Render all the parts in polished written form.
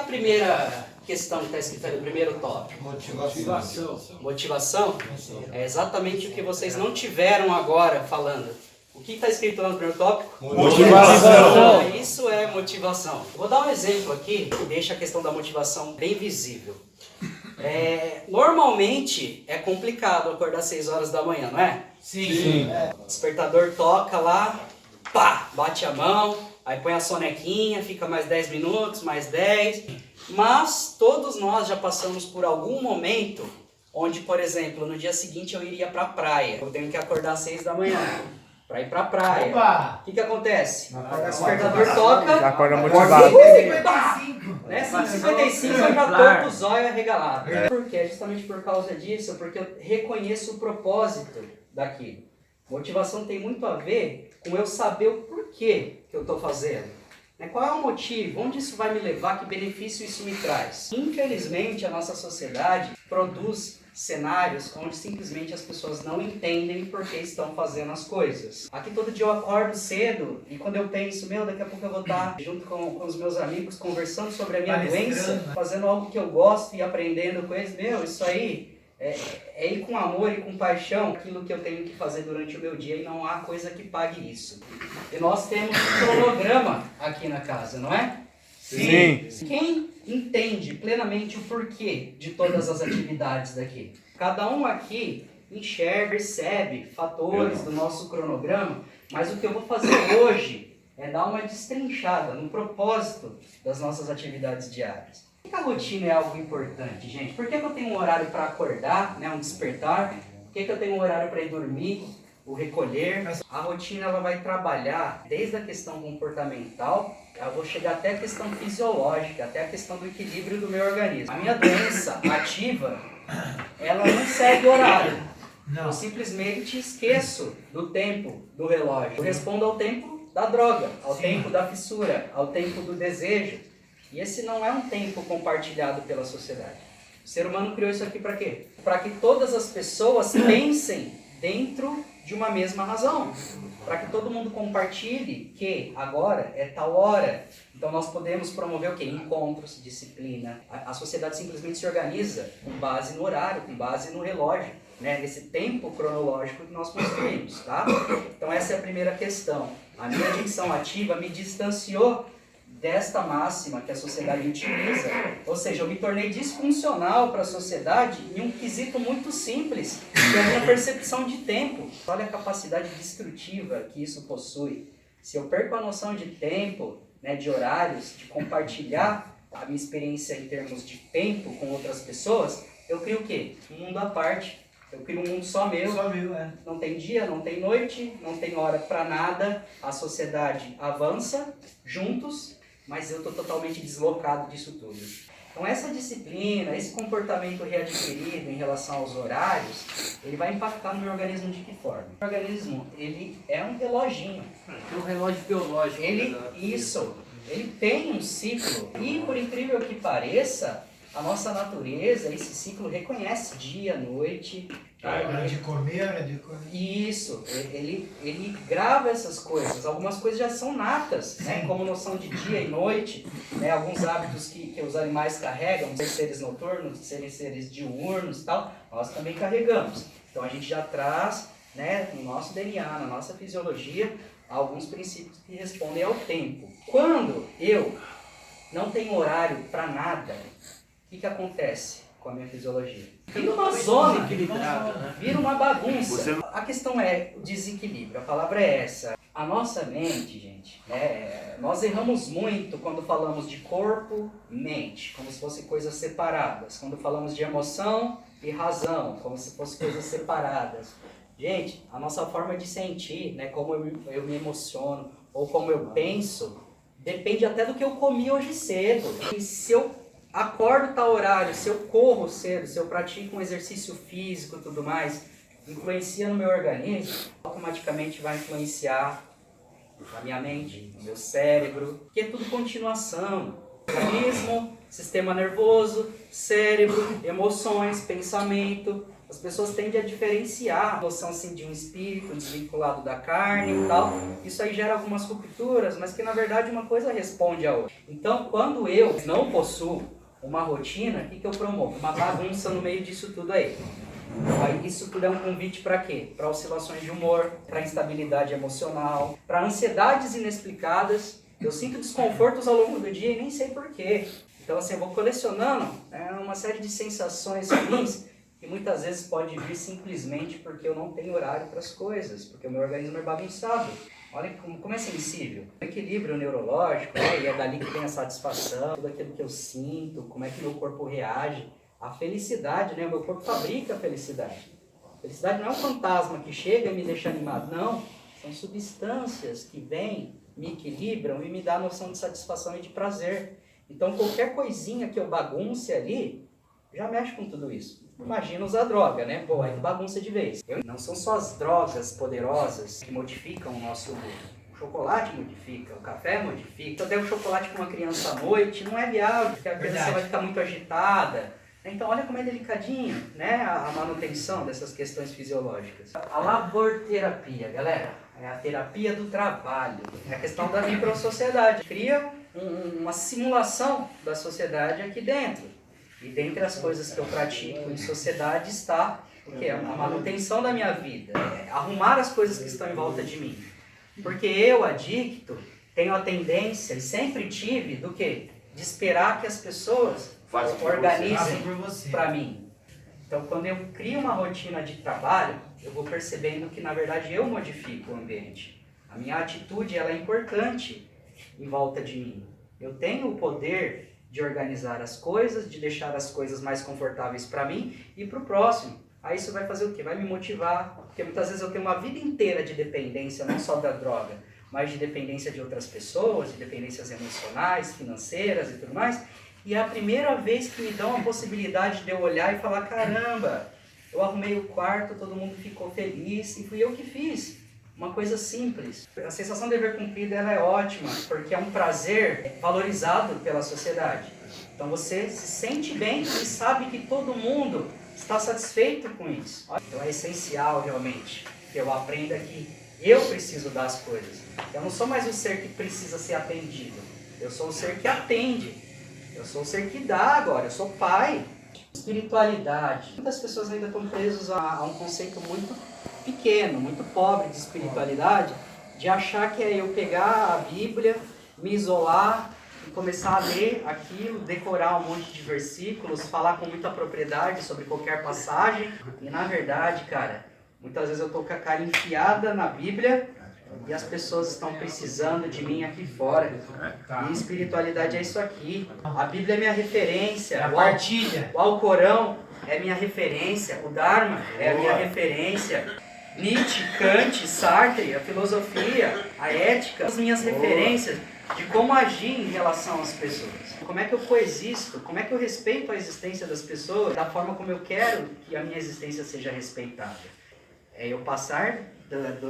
primeira questão que está escrita ali, o primeiro tópico? Motivação? É exatamente o que vocês não tiveram agora falando. O que está escrito lá no primeiro tópico? Motivação. Isso é motivação. Vou dar um exemplo aqui que deixa a questão da motivação bem visível. Normalmente é complicado acordar às 6 horas da manhã, não é? Sim. O despertador toca lá, pá, bate a mão, aí põe a sonequinha, fica mais 10 minutos, mais 10. Mas todos nós já passamos por algum momento onde, por exemplo, no dia seguinte eu iria para a praia. Eu tenho que acordar às 6 da manhã para ir para a praia. Opa! O que acontece? O despertador toca, Já acorda motivado. 55! né? 55 eu já tô com o zóio arregalado. Por quê? Justamente por causa disso, porque eu reconheço o propósito daquilo. Motivação tem muito a ver com eu saber o porquê que eu estou fazendo. Qual é o motivo? Onde isso vai me levar? Que benefício isso me traz? Infelizmente, a nossa sociedade produz cenários onde simplesmente as pessoas não entendem por que estão fazendo as coisas. Aqui todo dia eu acordo cedo e quando eu penso, daqui a pouco eu vou estar junto com os meus amigos conversando sobre a minha doença, fazendo algo que eu gosto e aprendendo com eles. Isso aí é ir com amor e com paixão aquilo que eu tenho que fazer durante o meu dia e não há coisa que pague isso. E nós temos um cronograma aqui na casa, não é? Sim. Quem entende plenamente o porquê de todas as atividades daqui? Cada um aqui enxerga, percebe fatores do nosso cronograma, mas o que eu vou fazer hoje é dar uma destrinchada no propósito das nossas atividades diárias. Por que a rotina é algo importante, gente? Por que eu tenho um horário para acordar, um despertar? Por que eu tenho um horário para ir dormir, o recolher? A rotina ela vai trabalhar desde a questão comportamental, eu vou chegar até a questão fisiológica, até a questão do equilíbrio do meu organismo. A minha doença ativa, ela não segue horário. Eu simplesmente esqueço do tempo do relógio. Eu respondo ao tempo da droga, ao tempo da fissura, ao tempo do desejo. E esse não é um tempo compartilhado pela sociedade. O ser humano criou isso aqui para quê? Para que todas as pessoas pensem dentro de uma mesma razão. Para que todo mundo compartilhe que agora é tal hora. Então nós podemos promover o quê? Encontros, disciplina. A sociedade simplesmente se organiza com base no horário, com base no relógio, nesse tempo cronológico que nós construímos, tá? Então essa é a primeira questão. A minha adicção ativa me distanciou desta máxima que a sociedade utiliza, ou seja, eu me tornei disfuncional para a sociedade em um quesito muito simples, que é a minha percepção de tempo. Olha a capacidade destrutiva que isso possui. Se eu perco a noção de tempo, de horários, de compartilhar a minha experiência em termos de tempo com outras pessoas, eu crio o quê? Um mundo à parte. Eu crio um mundo só meu. Não tem dia, não tem noite, não tem hora para nada. A sociedade avança juntos, mas eu estou totalmente deslocado disso tudo. Então essa disciplina, esse comportamento readquirido em relação aos horários, ele vai impactar no meu organismo de que forma? O organismo, ele é um reloginho. É um relógio biológico. Ele tem um ciclo e, por incrível que pareça, a nossa natureza, esse ciclo reconhece dia, noite. Hora de comer, hora de comer. Isso, ele grava essas coisas. Algumas coisas já são natas, como noção de dia e noite, alguns hábitos que os animais carregam, ser seres noturnos, serem seres diurnos e tal, nós também carregamos. Então a gente já traz, no nosso DNA, na nossa fisiologia, alguns princípios que respondem ao tempo. Quando eu não tenho horário para nada, o que acontece com a minha fisiologia? Vira uma zona, vira uma bagunça. A questão é o desequilíbrio, a palavra é essa. A nossa mente, gente, nós erramos muito quando falamos de corpo e mente, como se fossem coisas separadas. Quando falamos de emoção e razão, como se fossem coisas separadas. Gente, a nossa forma de sentir, como eu me emociono ou como eu penso, depende até do que eu comi hoje cedo. E se eu acordo tal horário, se eu corro cedo, se eu pratico um exercício físico e tudo mais, influencia no meu organismo, automaticamente vai influenciar na minha mente, no meu cérebro, que é tudo continuação. Organismo, sistema nervoso, cérebro, emoções, pensamento. as pessoas tendem a diferenciar a noção assim, de um espírito desvinculado da carne e tal. Isso aí gera algumas rupturas, mas que na verdade uma coisa responde a outra. Então, quando eu não possuo uma rotina, o que eu promovo? Uma bagunça no meio disso tudo aí. Aí isso tudo é um convite para quê? Para oscilações de humor, para instabilidade emocional, para ansiedades inexplicadas. Eu sinto desconfortos ao longo do dia e nem sei porquê. Então assim, eu vou colecionando uma série de sensações ruins que muitas vezes pode vir simplesmente porque eu não tenho horário para as coisas, porque o meu organismo é bagunçado. Olha como é sensível. O equilíbrio neurológico, e é dali que vem a satisfação, tudo aquilo que eu sinto, como é que meu corpo reage. A felicidade, né? O meu corpo fabrica a felicidade. A felicidade não é um fantasma que chega e me deixa animado, não. São substâncias que vêm, me equilibram e me dão a noção de satisfação e de prazer. Então qualquer coisinha que eu bagunce ali, já mexe com tudo isso. Imagina usar droga, né? Pô, aí bagunça de vez. Não são só as drogas poderosas que modificam o nosso humor. O chocolate modifica, o café modifica. Se eu der o chocolate para uma criança à noite, não é viável, porque a criança vai ficar muito agitada. Então olha como é delicadinho, né, a manutenção dessas questões fisiológicas. A laborterapia, galera, é a terapia do trabalho. É a questão da microsociedade. Cria uma simulação da sociedade aqui dentro. E dentre as coisas que eu pratico em sociedade está a manutenção da minha vida, arrumar as coisas que estão em volta de mim. Porque eu, adicto, tenho a tendência, e sempre tive, do quê? De esperar que as pessoas organizem para mim. Então, quando eu crio uma rotina de trabalho, eu vou percebendo que, na verdade, eu modifico o ambiente. A minha atitude ela é importante em volta de mim. Eu tenho o poder de organizar as coisas, de deixar as coisas mais confortáveis para mim e para o próximo. Aí isso vai fazer o quê? Vai me motivar, porque muitas vezes eu tenho uma vida inteira de dependência, não só da droga, mas de dependência de outras pessoas, de dependências emocionais, financeiras e tudo mais. E é a primeira vez que me dão a possibilidade de eu olhar e falar, caramba, eu arrumei o quarto, todo mundo ficou feliz e fui eu que fiz. Uma coisa simples. A sensação de dever cumprido ela é ótima, porque é um prazer valorizado pela sociedade. Então você se sente bem e sabe que todo mundo está satisfeito com isso. Então é essencial realmente que eu aprenda que eu preciso dar as coisas. Eu não sou mais o ser que precisa ser atendido. Eu sou o ser que atende. Eu sou o ser que dá agora. Eu sou pai. Espiritualidade. Muitas pessoas ainda estão presas a um conceito muito pequeno, muito pobre de espiritualidade, de achar que é eu pegar a Bíblia, me isolar e começar a ler aquilo, decorar um monte de versículos, falar com muita propriedade sobre qualquer passagem. E na verdade, cara, muitas vezes eu estou com a cara enfiada na Bíblia e as pessoas estão precisando de mim aqui fora. E espiritualidade é isso aqui. A Bíblia é minha referência. A partilha. O Alcorão é minha referência. O Dharma é a minha referência. Nietzsche, Kant, Sartre, a filosofia, a ética, as minhas referências de como agir em relação às pessoas. Como é que eu coexisto, como é que eu respeito a existência das pessoas da forma como eu quero que a minha existência seja respeitada. É eu passar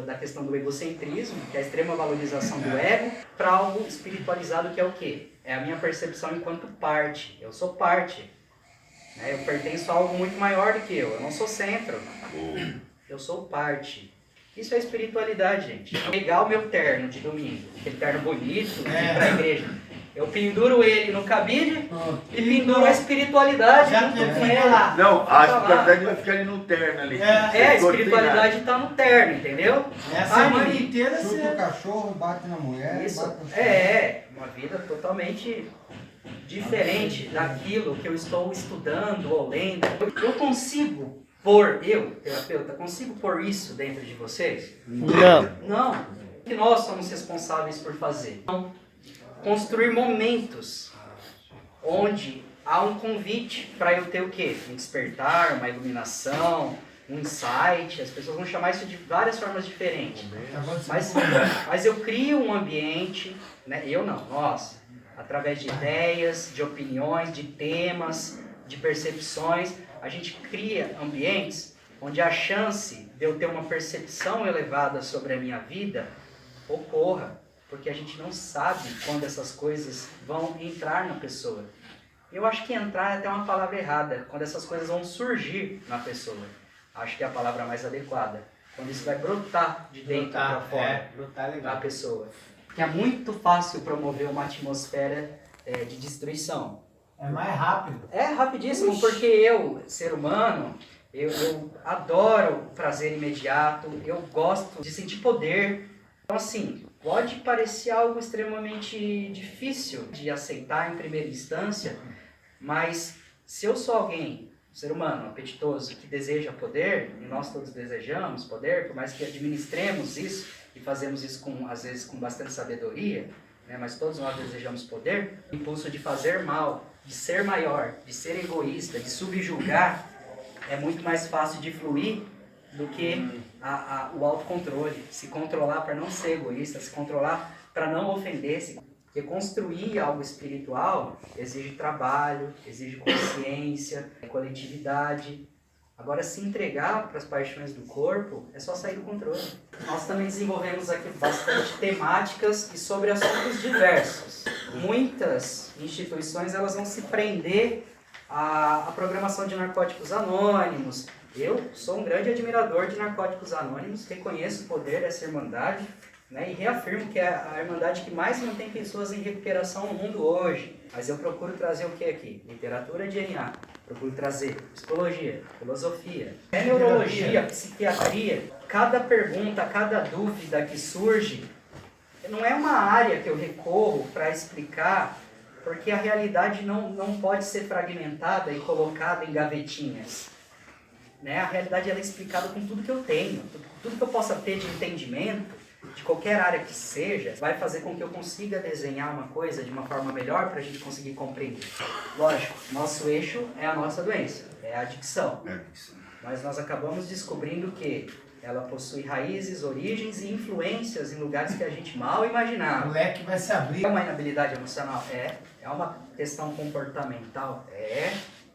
da questão do egocentrismo, que é a extrema valorização do ego, para algo espiritualizado que é o quê? É a minha percepção enquanto parte. Eu sou parte. Né? Eu pertenço a algo muito maior do que eu não sou centro. Eu sou parte. Isso é espiritualidade, gente. Pegar o meu terno de domingo, aquele terno bonito, ir para a igreja. Eu penduro ele no cabide e penduro a espiritualidade junto com ele. Não, acho que até vai ficar ali no terno ali. A espiritualidade está no terno, entendeu? É a semana inteira Chuta o cachorro, bate na mulher. Isso bate no uma vida totalmente diferente daquilo que eu estou estudando ou lendo. Eu consigo terapeuta, consigo pôr isso dentro de vocês? Não. O que nós somos responsáveis por fazer? Não. Construir momentos onde há um convite para eu ter o quê? Um despertar, uma iluminação, um insight. As pessoas vão chamar isso de várias formas diferentes. Mas eu crio um ambiente, né? Eu não, nós, através de ideias, de opiniões, de temas, de percepções, a gente cria ambientes onde a chance de eu ter uma percepção elevada sobre a minha vida ocorra. Porque a gente não sabe quando essas coisas vão entrar na pessoa. Eu acho que entrar é até uma palavra errada, quando essas coisas vão surgir na pessoa. acho que é a palavra mais adequada. Quando isso vai brotar de dentro para fora Brotar é da legal. pessoa. Que é muito fácil promover uma atmosfera de destruição. É mais rápido. É rapidíssimo, porque eu, ser humano, eu adoro o prazer imediato, eu gosto de sentir poder. Então, assim, pode parecer algo extremamente difícil de aceitar em primeira instância, mas se eu sou alguém, um ser humano, apetitoso, que deseja poder, e nós todos desejamos poder, por mais que administremos isso, e fazemos isso, às vezes, com bastante sabedoria, né, mas todos nós desejamos poder, o impulso de fazer mal, de ser maior, de ser egoísta, de subjugar, é muito mais fácil de fluir do que o autocontrole. Se controlar para não ser egoísta, se controlar para não ofender-se. Porque construir algo espiritual exige trabalho, exige consciência, coletividade. Agora, se entregar para as paixões do corpo, é só sair do controle. Nós também desenvolvemos aqui bastante temáticas e sobre assuntos diversos. Muitas instituições elas vão se prender à programação de narcóticos anônimos. Eu sou um grande admirador de narcóticos anônimos, reconheço o poder dessa irmandade, né, e reafirmo que é a irmandade que mais mantém pessoas em recuperação no mundo hoje. Mas eu procuro trazer o que aqui? Literatura de NA. Procuro trazer psicologia, filosofia, neurologia, psiquiatria. Cada pergunta, cada dúvida que surge, não é uma área que eu recorro para explicar, porque a realidade não pode ser fragmentada e colocada em gavetinhas. Né? A realidade ela é explicada com tudo que eu tenho, tudo que eu possa ter de entendimento, de qualquer área que seja, vai fazer com que eu consiga desenhar uma coisa de uma forma melhor para a gente conseguir compreender. Lógico, nosso eixo é a nossa doença, é a adicção. Mas nós acabamos descobrindo que ela possui raízes, origens e influências em lugares que a gente mal imaginava. O leque vai se abrir. É uma inabilidade emocional? É uma questão comportamental?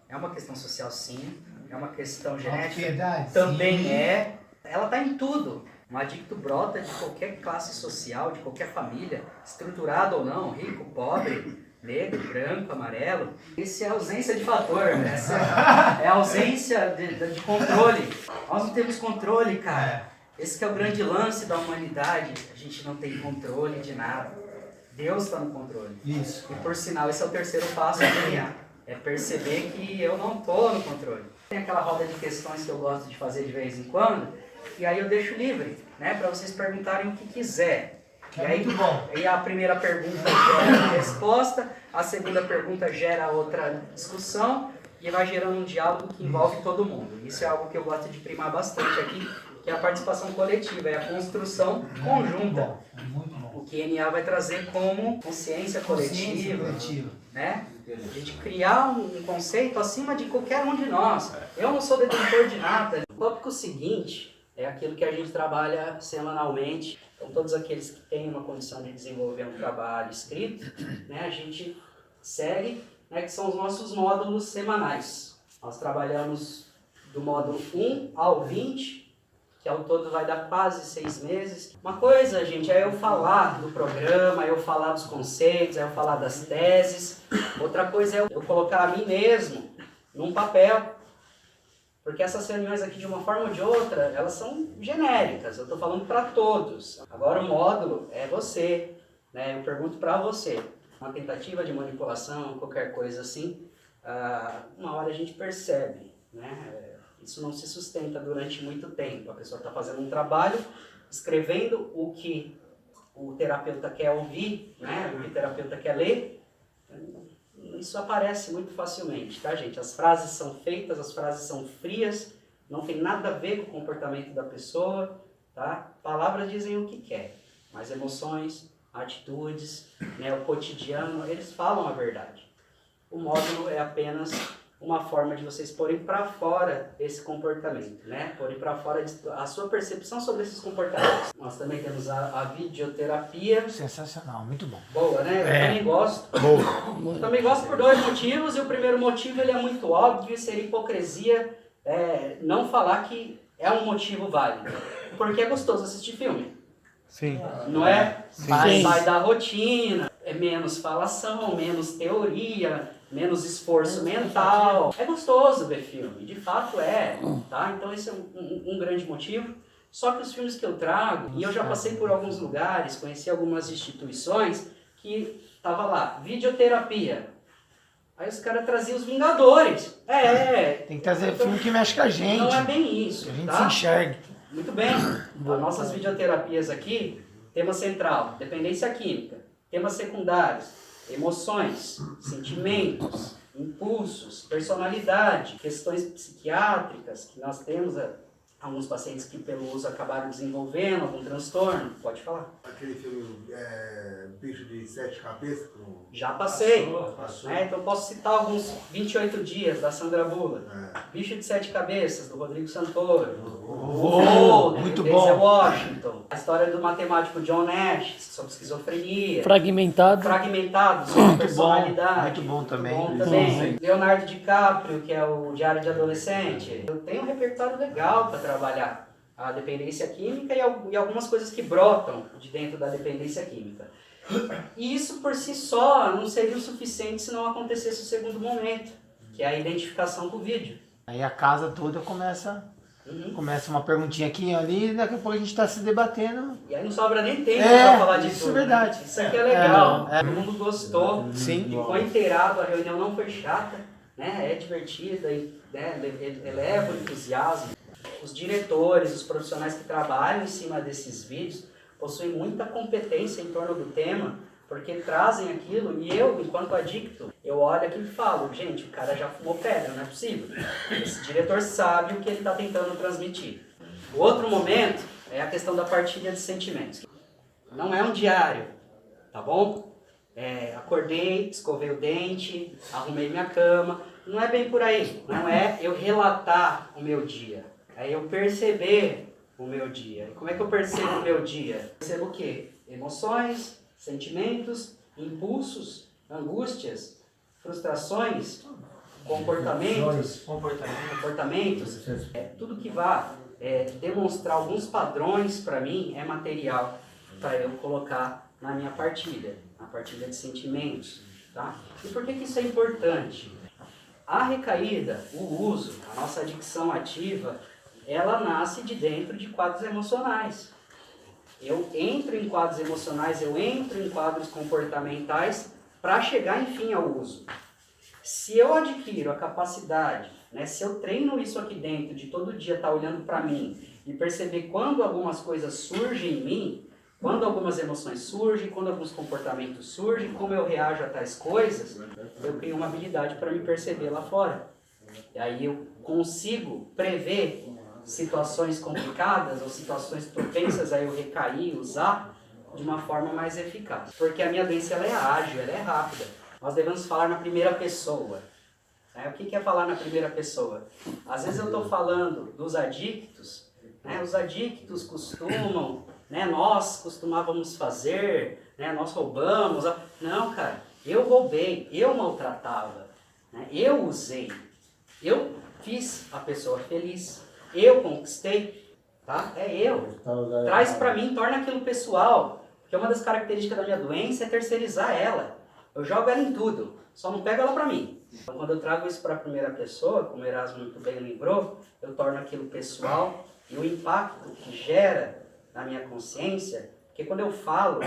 É uma questão social, sim. É uma questão genética? Ansiedade, Também sim. é. Ela está em tudo. Um adicto brota de qualquer classe social, de qualquer família, estruturado ou não, rico, pobre, negro, branco, amarelo. Isso é ausência de fator, né? Essa é a ausência de controle. Nós não temos controle, cara. Esse que é o grande lance da humanidade. A gente não tem controle de nada. Deus está no controle. Isso. E por sinal, esse é o terceiro passo da minha. É perceber que eu não estou no controle. Tem aquela roda de questões que eu gosto de fazer de vez em quando, e aí eu deixo livre, né, para vocês perguntarem o que quiser. É muito bom. E a primeira pergunta gera uma resposta, a segunda pergunta gera outra discussão, e vai gerando um diálogo que envolve todo mundo. Isso é algo que eu gosto de primar bastante aqui, que é a participação coletiva, é a construção conjunta. Muito bom. O que NA vai trazer como consciência coletiva, né? A gente criar um conceito acima de qualquer um de nós. Eu não sou detentor de nada. O tópico seguinte é aquilo que a gente trabalha semanalmente. Então, todos aqueles que têm uma condição de desenvolver um trabalho escrito, né, a gente segue, né, que são os nossos módulos semanais. Nós trabalhamos do módulo 1 ao 20, que ao todo vai dar quase 6 meses. Uma coisa, gente, é eu falar do programa, é eu falar dos conceitos, é eu falar das teses. Outra coisa é eu colocar a mim mesmo num papel. Porque essas reuniões aqui, de uma forma ou de outra, elas são genéricas. Eu estou falando para todos. Agora o módulo é você, né? Eu pergunto para você. Uma tentativa de manipulação, qualquer coisa assim, uma hora a gente percebe, né? Isso não se sustenta durante muito tempo. A pessoa está fazendo um trabalho, escrevendo o que o terapeuta quer ouvir, né? O que o terapeuta quer ler. Isso aparece muito facilmente, tá, gente? As frases são feitas, as frases são frias, não tem nada a ver com o comportamento da pessoa, tá? Palavras dizem o que quer, mas emoções, atitudes, né, o cotidiano, eles falam a verdade. O módulo é apenas uma forma de vocês porem para fora esse comportamento, né? Porem para fora a sua percepção sobre esses comportamentos. Nós também temos a videoterapia. Sensacional, muito bom. Boa, né? Eu também gosto. Eu também gosto por 2 motivos, e o primeiro motivo ele é muito óbvio, seria hipocrisia não falar que é um motivo válido. Porque é gostoso assistir filme. Sim. Não é? Sim. Sai da rotina, é menos falação, menos teoria, menos esforço mental. É gostoso ver filme, de fato é, tá? Então esse é um grande motivo. Só que os filmes que eu trago, e eu já passei por alguns lugares, conheci algumas instituições que tava lá, videoterapia. Aí os caras traziam os Vingadores. Tem que trazer filme que mexe com a gente. Não é bem isso, Que a gente tá? se enxergue. Muito bem. As nossas videoterapias aqui, tema central, dependência química. Temas secundários, emoções, sentimentos, impulsos, personalidade, questões psiquiátricas, que nós temos alguns pacientes que pelo uso acabaram desenvolvendo algum transtorno. Pode falar. Aquele filme Bicho de Sete Cabeças? Já passei. Passou. Então eu posso citar alguns 28 dias da Sandra Bullock. Bicho de Sete Cabeças, do Rodrigo Santoro. Muito do bom. Denzel Washington. A história do matemático John Nash, sobre esquizofrenia. Fragmentado. Fragmentado, sobre personalidade. Muito bom também. Bom também. Leonardo DiCaprio, que é o Diário de Adolescente. Eu tenho um repertório legal para trabalhar a dependência química e algumas coisas que brotam de dentro da dependência química. E isso por si só não seria o suficiente se não acontecesse o segundo momento, que é a identificação com o vídeo. Aí a casa toda começa uma perguntinha aqui e ali, e daqui a pouco a gente está se debatendo. E aí não sobra nem tempo para falar de isso tudo. é verdade. Isso aqui é legal. Todo mundo gostou. Sim. Ficou inteirado, a reunião não foi chata, né? É divertida, né? Eleva o entusiasmo. Os diretores, os profissionais que trabalham em cima desses vídeos possuem muita competência em torno do tema, porque trazem aquilo e eu, enquanto adicto, eu olho aquilo e falo, gente, o cara já fumou pedra, não é possível. Esse diretor sabe o que ele está tentando transmitir. O outro momento é a questão da partilha de sentimentos. Não é um diário, tá bom? Acordei, escovei o dente, arrumei minha cama. Não é bem por aí. Não é eu relatar o meu dia. É eu perceber o meu dia. E como é que eu percebo o meu dia? Percebo o quê? Emoções, sentimentos, impulsos, angústias, frustrações, comportamentos, tudo que vá demonstrar alguns padrões para mim é material para eu colocar na minha partilha, na partilha de sentimentos, tá? E por que isso é importante? A recaída, o uso, a nossa adicção ativa, ela nasce de dentro de quadros emocionais. Eu entro em quadros emocionais, eu entro em quadros comportamentais para chegar, enfim, ao uso. Se eu adquiro a capacidade, né, se eu treino isso aqui dentro, de todo dia estar olhando para mim e perceber quando algumas coisas surgem em mim, quando algumas emoções surgem, quando alguns comportamentos surgem, como eu reajo a tais coisas, eu crio uma habilidade para me perceber lá fora. E aí eu consigo prever situações complicadas ou situações propensas a eu recair, usar de uma forma mais eficaz. Porque a minha doença ela é ágil, ela é rápida. Nós devemos falar na primeira pessoa. O que é falar na primeira pessoa? Às vezes eu estou falando dos adictos, né? Os adictos costumam, né? Nós costumávamos fazer, né? Nós roubamos. Não, cara, eu roubei, eu maltratava, né? Eu usei, eu fiz a pessoa feliz. Eu conquistei, tá? É eu. Traz pra mim, torna aquilo pessoal. Porque uma das características da minha doença é terceirizar ela. Eu jogo ela em tudo, só não pego ela pra mim. Então quando eu trago isso pra primeira pessoa, como o Erasmo muito bem lembrou, eu torno aquilo pessoal e o impacto que gera na minha consciência, porque quando eu falo,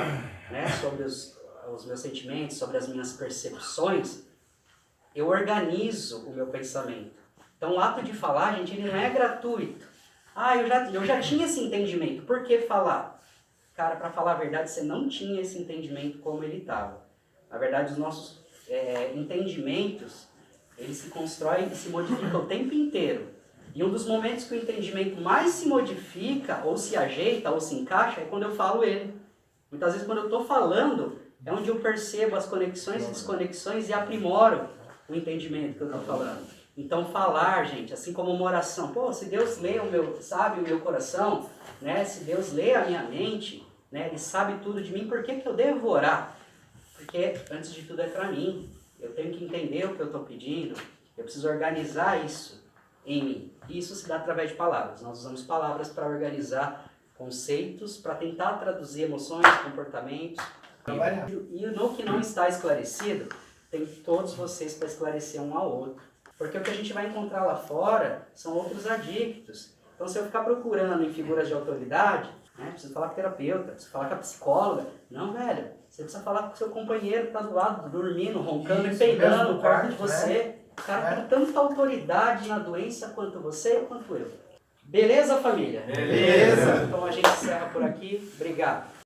né, sobre os meus sentimentos, sobre as minhas percepções, eu organizo o meu pensamento. Então o ato de falar, gente, ele não é gratuito. Eu já tinha esse entendimento. Por que falar? Cara, para falar a verdade, você não tinha esse entendimento como ele estava. Na verdade, os nossos entendimentos, eles se constroem e se modificam o tempo inteiro. E um dos momentos que o entendimento mais se modifica, ou se ajeita, ou se encaixa, é quando eu falo ele. Muitas vezes, quando eu estou falando, é onde eu percebo as conexões e desconexões e aprimoro o entendimento que eu estou falando. Então falar, gente, assim como uma oração, se Deus lê sabe o meu coração, né? Se Deus lê a minha mente, né? Ele sabe tudo de mim, por que eu devo orar? Porque antes de tudo é para mim, eu tenho que entender o que eu estou pedindo, eu preciso organizar isso em mim. E isso se dá através de palavras, nós usamos palavras para organizar conceitos, para tentar traduzir emoções, comportamentos. E no que não está esclarecido, tem todos vocês para esclarecer um ao outro. Porque o que a gente vai encontrar lá fora são outros adictos. Então, se eu ficar procurando em figuras de autoridade, né, preciso falar com o terapeuta, preciso falar com a psicóloga. Não, velho, você precisa falar com o seu companheiro que está do lado, dormindo, roncando e peidando no quarto de você. O cara tem tanta autoridade na doença quanto você, quanto eu. Beleza, família? Beleza. Então a gente encerra por aqui. Obrigado.